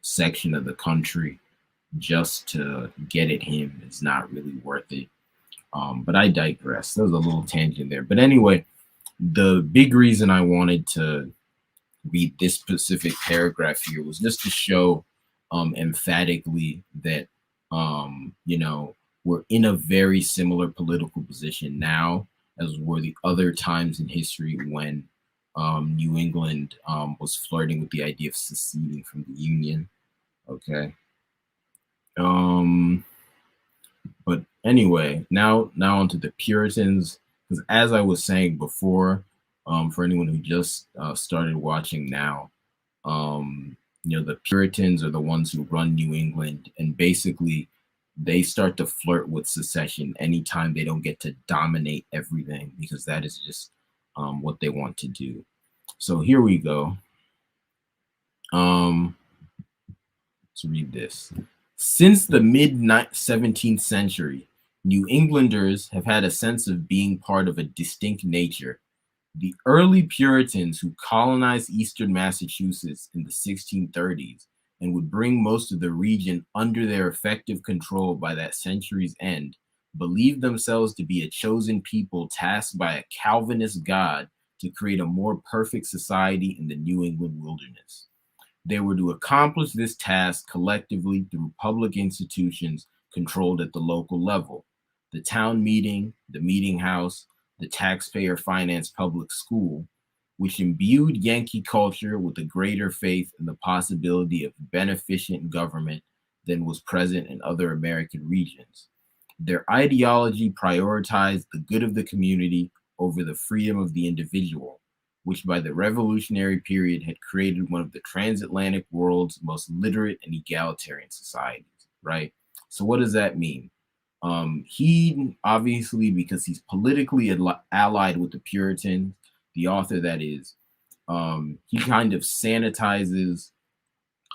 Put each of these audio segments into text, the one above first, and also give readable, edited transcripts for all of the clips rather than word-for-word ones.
section of the country just to get at him is not really worth it. But I digress. There was a little tangent there. But anyway, the big reason I wanted to read this specific paragraph here was just to show emphatically that, we're in a very similar political position now as were the other times in history when New England was flirting with the idea of seceding from the Union. Okay. But anyway, now onto the Puritans, because as I was saying before, for anyone who just started watching now, the Puritans are the ones who run New England, and basically they start to flirt with secession anytime they don't get to dominate everything, because that is just what they want to do. So here we go. Let's read this. Since the mid-17th century, New Englanders have had a sense of being part of a distinct nature. The early Puritans who colonized eastern Massachusetts in the 1630s and would bring most of the region under their effective control by that century's end believed themselves to be a chosen people tasked by a Calvinist God to create a more perfect society in the New England wilderness. They were to accomplish this task collectively through public institutions controlled at the local level: the town meeting, the meeting house, the taxpayer-financed public school, which imbued Yankee culture with a greater faith in the possibility of beneficent government than was present in other American regions. Their ideology prioritized the good of the community over the freedom of the individual, which by the Revolutionary period had created one of the transatlantic world's most literate and egalitarian societies, right? So what does that mean? He obviously, because he's politically allied with the Puritans, the author that is, he kind of sanitizes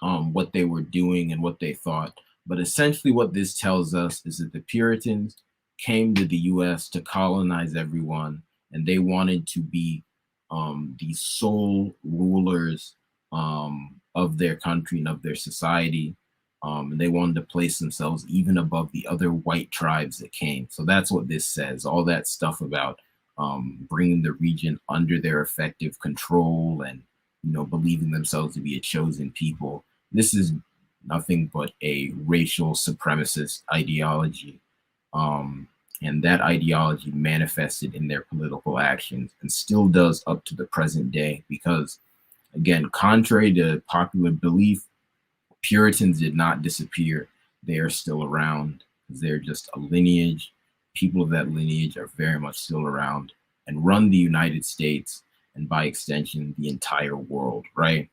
what they were doing and what they thought. But essentially what this tells us is that the Puritans came to the US to colonize everyone, and they wanted to be the sole rulers of their country and of their society. And they wanted to place themselves even above the other white tribes that came. So that's what this says. All that stuff about bringing the region under their effective control and, believing themselves to be a chosen people. This is nothing but a racial supremacist ideology. And that ideology manifested in their political actions and still does up to the present day, because, again, contrary to popular belief, Puritans did not disappear. They are still around. They're just a lineage. People of that lineage are very much still around and run the United States and, by extension, the entire world, right?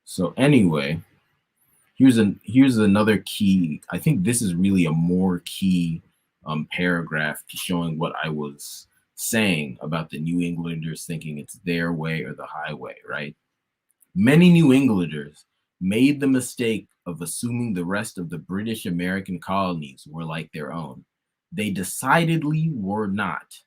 So anyway, here's another key. I think this is really a more key paragraph to showing what I was saying about the New Englanders thinking it's their way or the highway, right? Many New Englanders made the mistake of assuming the rest of the British American colonies were like their own. They decidedly were not.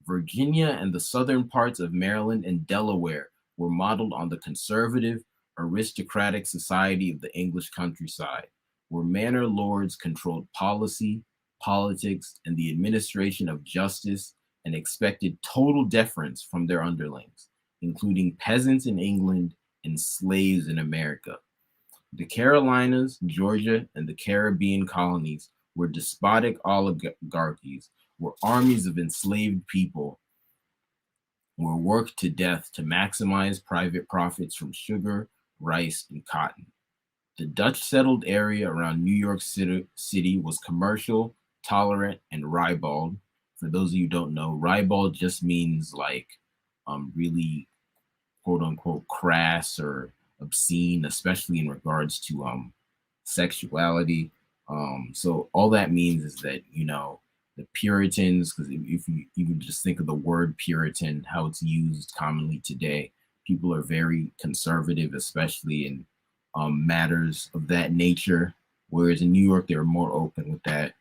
Virginia and the southern parts of Maryland and Delaware were modeled on the conservative, aristocratic society of the English countryside, where manor lords controlled policy, politics, and the administration of justice, and expected total deference from their underlings, including peasants in England and slaves in America. The Carolinas, Georgia, and the Caribbean colonies were despotic oligarchies, where armies of enslaved people were worked to death to maximize private profits from sugar, rice, and cotton. The Dutch settled area around New York City was commercial, tolerant, and ribald. For those of you who don't know, ribald just means like really quote unquote crass or obscene, especially in regards to sexuality. So all that means is that, the Puritans, because if you even just think of the word Puritan, how it's used commonly today, people are very conservative, especially in matters of that nature. Whereas in New York, they're more open with that.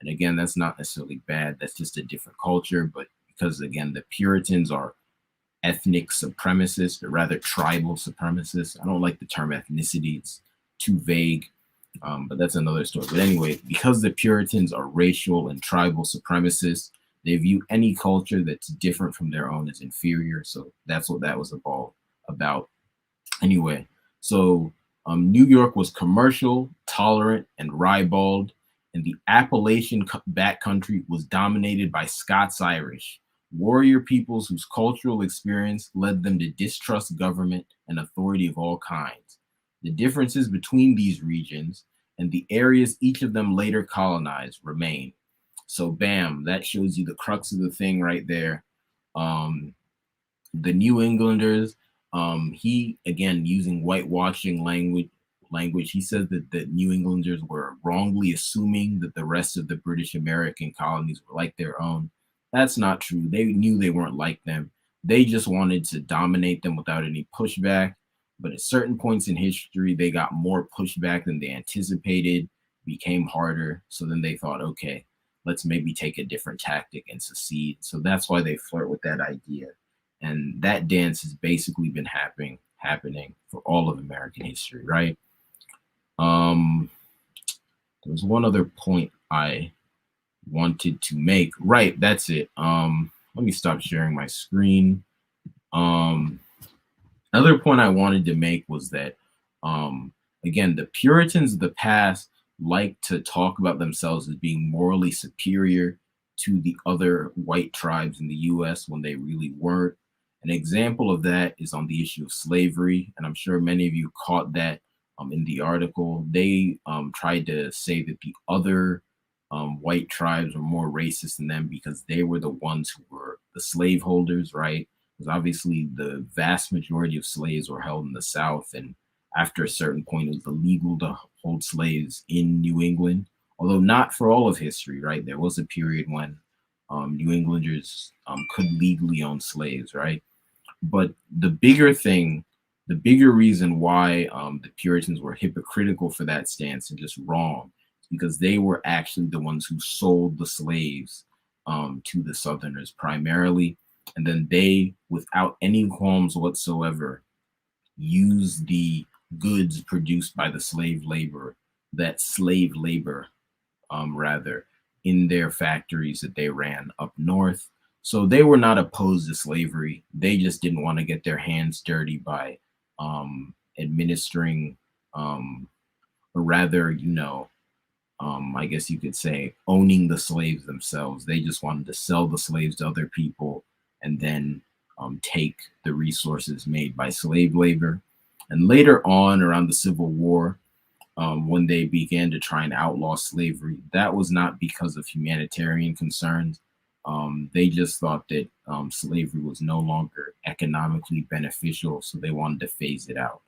And again, that's not necessarily bad. That's just a different culture. But because, again, the Puritans are ethnic supremacists, or rather tribal supremacists. I don't like the term ethnicity, it's too vague, but that's another story. But anyway, because the Puritans are racial and tribal supremacists, they view any culture that's different from their own as inferior. So that's what that was about. Anyway, so New York was commercial, tolerant, and ribald, and the Appalachian backcountry was dominated by Scots-Irish, warrior peoples whose cultural experience led them to distrust government and authority of all kinds. The differences between these regions and the areas each of them later colonized remain. So, bam, that shows you the crux of the thing right there. The New Englanders, he again using whitewashing language. He said that the New Englanders were wrongly assuming that the rest of the British American colonies were like their own. That's not true. They knew they weren't like them. They just wanted to dominate them without any pushback. But at certain points in history, they got more pushback than they anticipated, became harder. So then they thought, okay, let's maybe take a different tactic and secede. So that's why they flirt with that idea. And that dance has basically been happening for all of American history, right? There was one other point I wanted to make. Right, that's it. Let me stop sharing my screen. Another point I wanted to make was that, again, the Puritans of the past like to talk about themselves as being morally superior to the other white tribes in the U.S. when they really weren't. An example of that is on the issue of slavery, and I'm sure many of you caught that in the article. They tried to say that the other white tribes were more racist than them because they were the ones who were the slaveholders, right? Because obviously the vast majority of slaves were held in the South, and after a certain point, it was illegal to hold slaves in New England, although not for all of history, right? There was a period when New Englanders could legally own slaves, right? But the bigger reason why the Puritans were hypocritical for that stance and just wrong, because they were actually the ones who sold the slaves to the Southerners primarily. And then they, without any qualms whatsoever, used the goods produced by the slave labor, rather, in their factories that they ran up north. So they were not opposed to slavery. They just didn't want to get their hands dirty by administering, or rather, I guess you could say, owning the slaves themselves. They just wanted to sell the slaves to other people and then take the resources made by slave labor. And later on, around the Civil War, when they began to try and outlaw slavery, that was not because of humanitarian concerns. They just thought that slavery was no longer economically beneficial, so they wanted to phase it out.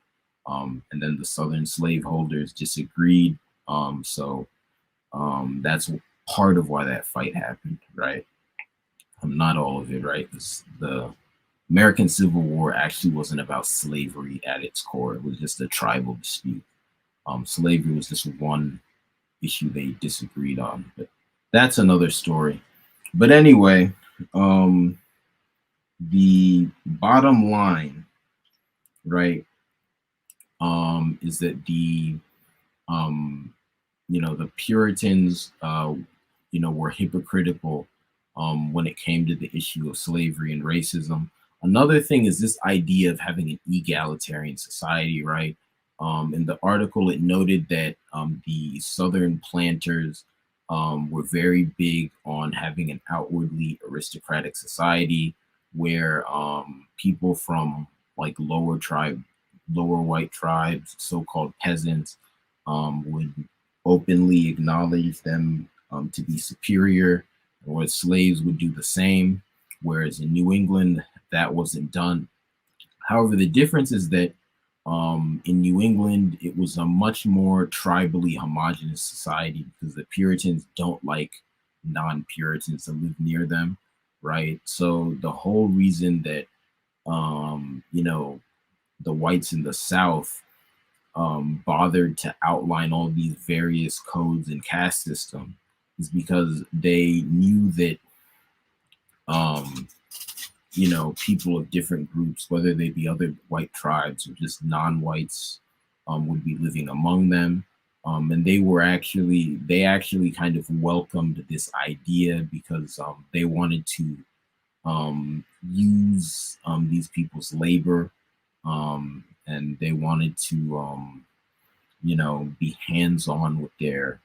And then the Southern slaveholders disagreed. So that's part of why that fight happened, right? Not all of it, right? The American Civil War actually wasn't about slavery at its core. It was just a tribal dispute. Slavery was just one issue they disagreed on, but that's another story. But anyway, the bottom line, right, is that the Puritans, were hypocritical when it came to the issue of slavery and racism. Another thing is this idea of having an egalitarian society, right? In the article, it noted that the Southern planters were very big on having an outwardly aristocratic society where people from like lower white tribes, so-called peasants, would openly acknowledge them to be superior, or slaves would do the same, whereas in New England, that wasn't done. However, the difference is that in New England, it was a much more tribally homogenous society because the Puritans don't like non-Puritans to live near them, right? So the whole reason that, the whites in the South bothered to outline all these various codes and caste system is because they knew that people of different groups, whether they be other white tribes or just non-whites, would be living among them. And they actually kind of welcomed this idea because they wanted to use these people's labor, and they wanted to be hands-on with their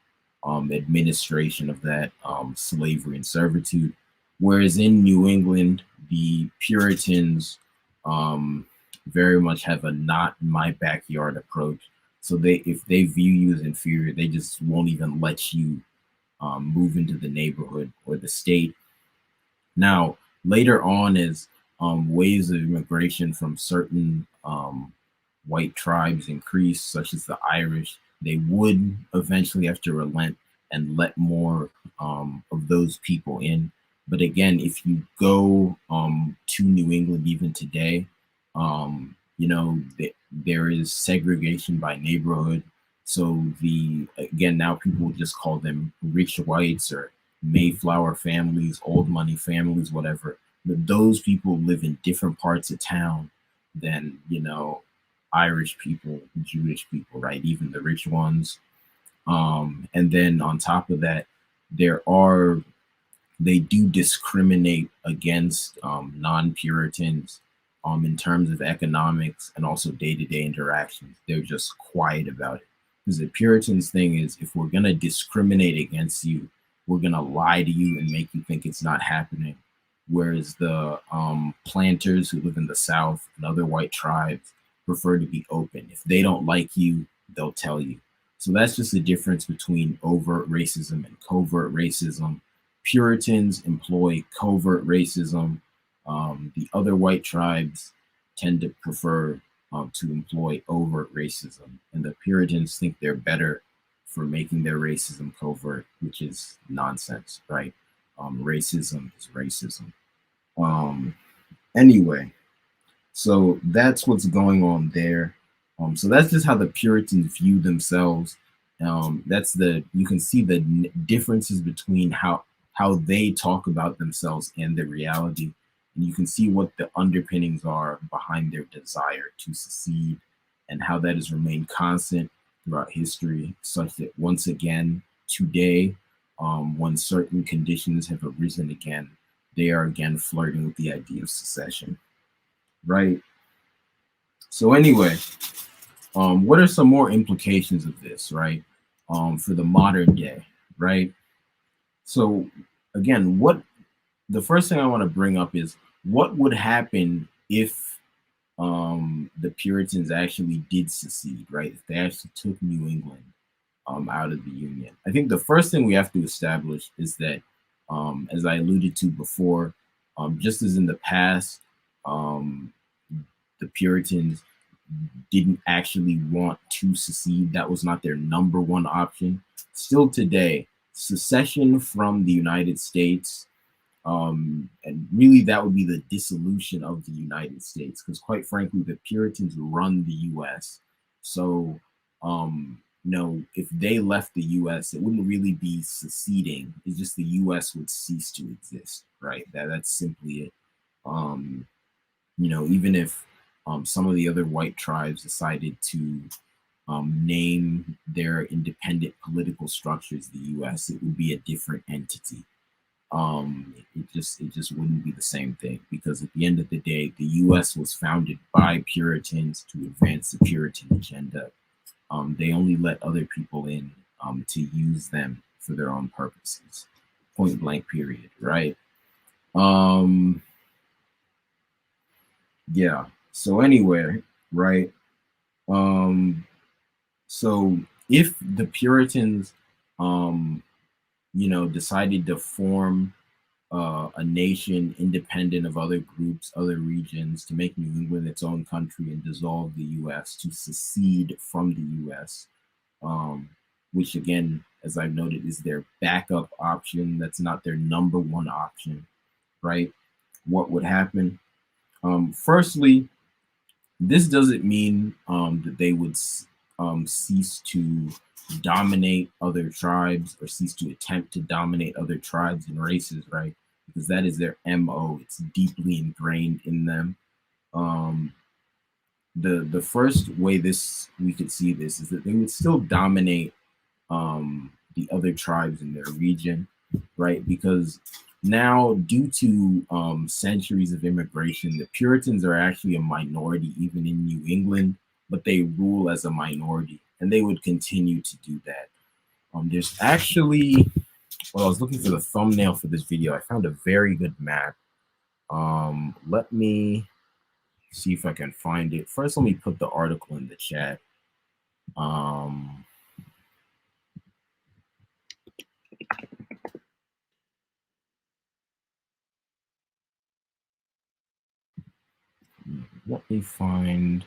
administration of that slavery and servitude. Whereas in New England, the Puritans very much have a not in my backyard approach. So if they view you as inferior, they just won't even let you move into the neighborhood or the state. Now, later on, as waves of immigration from certain white tribes increased, such as the Irish, they would eventually have to relent and let more of those people in. But again, if you go to New England even today, there is segregation by neighborhood. So now people would just call them rich whites or Mayflower families, old money families, whatever. But those people live in different parts of town than, Irish people, Jewish people, right? Even the rich ones. And then on top of that, they do discriminate against non-Puritans in terms of economics and also day-to-day interactions. They're just quiet about it. Because the Puritans thing is, if we're going to discriminate against you, we're going to lie to you and make you think it's not happening. Whereas the planters who live in the South and other white tribes prefer to be open. If they don't like you, they'll tell you. So that's just the difference between overt racism and covert racism. Puritans employ covert racism. The other white tribes tend to prefer to employ overt racism. And the Puritans think they're better for making their racism covert, which is nonsense, right? Racism is racism. Anyway, so that's what's going on there. So that's just how the Puritans view themselves. You can see the differences between how they talk about themselves and the reality. And you can see what the underpinnings are behind their desire to secede and how that has remained constant throughout history, such that once again, today, when certain conditions have arisen again, they are again flirting with the idea of secession, right? So anyway, what are some more implications of this, right? For the modern day, right? So again, the first thing I want to bring up is what would happen if the Puritans actually did secede, right? If they actually took New England out of the Union. I think the first thing we have to establish is that, as I alluded to before, just as in the past, the Puritans didn't actually want to secede. That was not their number one option. Still today, secession from the United States, and really that would be the dissolution of the United States, because quite frankly, the Puritans run the U.S. So, if they left the U.S., it wouldn't really be seceding. It's just the U.S. would cease to exist, right? That's simply it. Even if some of the other white tribes decided to name their independent political structures the U.S., it would be a different entity. It just wouldn't be the same thing, because at the end of the day, the U.S. was founded by Puritans to advance the Puritan agenda. They only let other people in to use them for their own purposes. Point blank, period. Right? Yeah. So anyway, right? So if the Puritans, decided to form a nation independent of other groups, other regions, to make New England its own country and dissolve the U.S., to secede from the U.S., which again, as I've noted, is their backup option. That's not their number one option, right? What would happen? Firstly, this doesn't mean that they would cease to dominate other tribes or cease to attempt to dominate other tribes and races, right? because that is their MO. It's deeply ingrained in them. Um, the first way this we could see this is that they would still dominate the other tribes in their region, right? Because now, due to centuries of immigration, the Puritans are actually a minority even in New England, but they rule as a minority, and they would continue to do that. There's actually, well, I was looking for the thumbnail for this video. I found a very good map. Let me see if I can find it. First, let me put the article in the chat. Um, Let me find.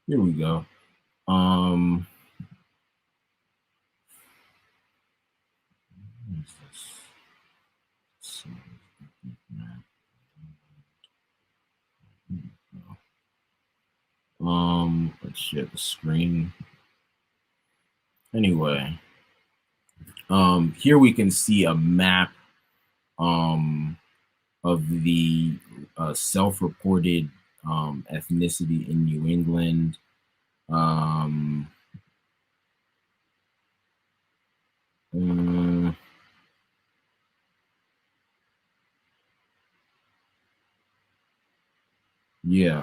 Here we go. Um, what is this? Let's share the screen. Anyway, here we can see a map of the self-reported ethnicity in New England. Um, uh, yeah.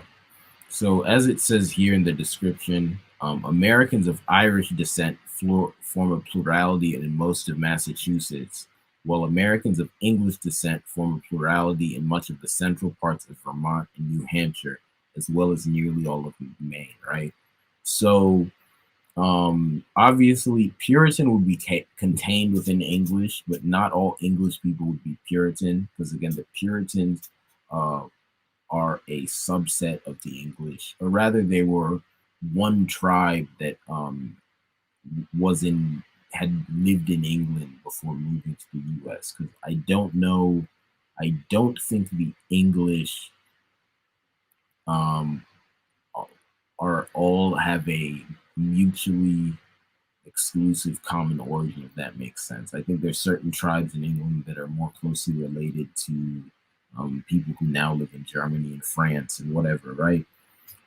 So, as it says here in the description, Americans of Irish descent form a plurality in most of Massachusetts, while Americans of English descent form a plurality in much of the central parts of Vermont and New Hampshire, as well as nearly all of Maine, right? So, obviously, Puritan would be contained within English, but not all English people would be Puritan, because again, the Puritans uh, are a subset of the English, or rather, they were one tribe that was in had lived in England before moving to the U.S. Because I don't know, I don't think the English um, are all have a mutually exclusive common origin, if that makes sense. I think there's certain tribes in England that are more closely related to people who now live in Germany and France and whatever, right?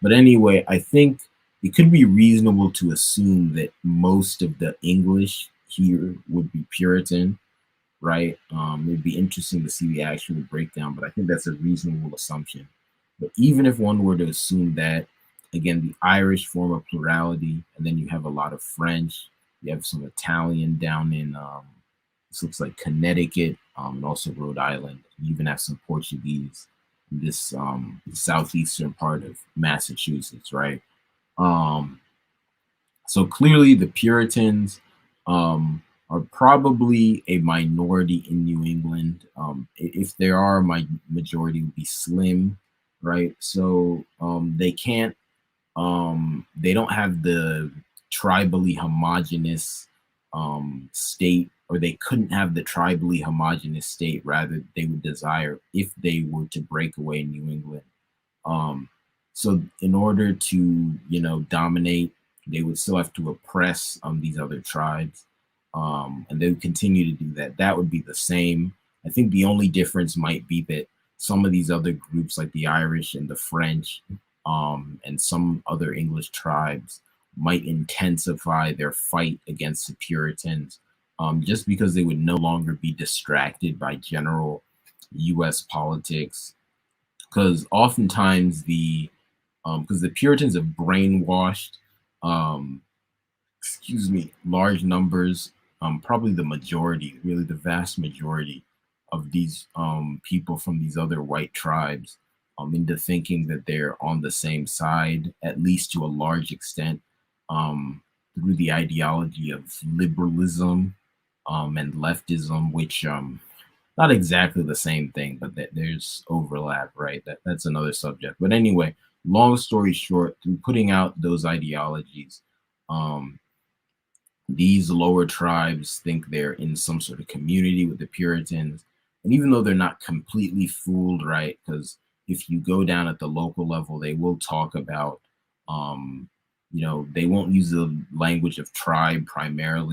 But anyway, I think it could be reasonable to assume that most of the English here would be Puritan, right? It'd be interesting to see the actual breakdown, but I think that's a reasonable assumption. But even if one were to assume that, again, the Irish form a plurality, and then you have a lot of French, you have some Italian down in this looks like Connecticut, and also Rhode Island. You even have some Portuguese in this southeastern part of Massachusetts, right? Um, so clearly, the Puritans are probably a minority in New England. If there are, my majority would be slim, right? So they don't have the tribally homogenous state, or they couldn't have the tribally homogenous state. Rather, they would desire if they were to break away New England. Um, so in order to, dominate, they would still have to oppress these other tribes, and they would continue to do that. That would be the same. I think the only difference might be that some of these other groups, like the Irish and the French, and some other English tribes, might intensify their fight against the Puritans, just because they would no longer be distracted by general U.S. politics, because oftentimes because the Puritans have brainwashed, um, large numbers, probably the majority, really the vast majority of these people from these other white tribes, into thinking that they're on the same side, at least to a large extent, through the ideology of liberalism and leftism, which not exactly the same thing, but there's overlap, right? That's another subject. But anyway, long story short, through putting out those ideologies, um, these lower tribes think they're in some sort of community with the Puritans. And even though they're not completely fooled, right? Because if you go down at the local level, they will talk about, you know, they won't use the language of tribe primarily.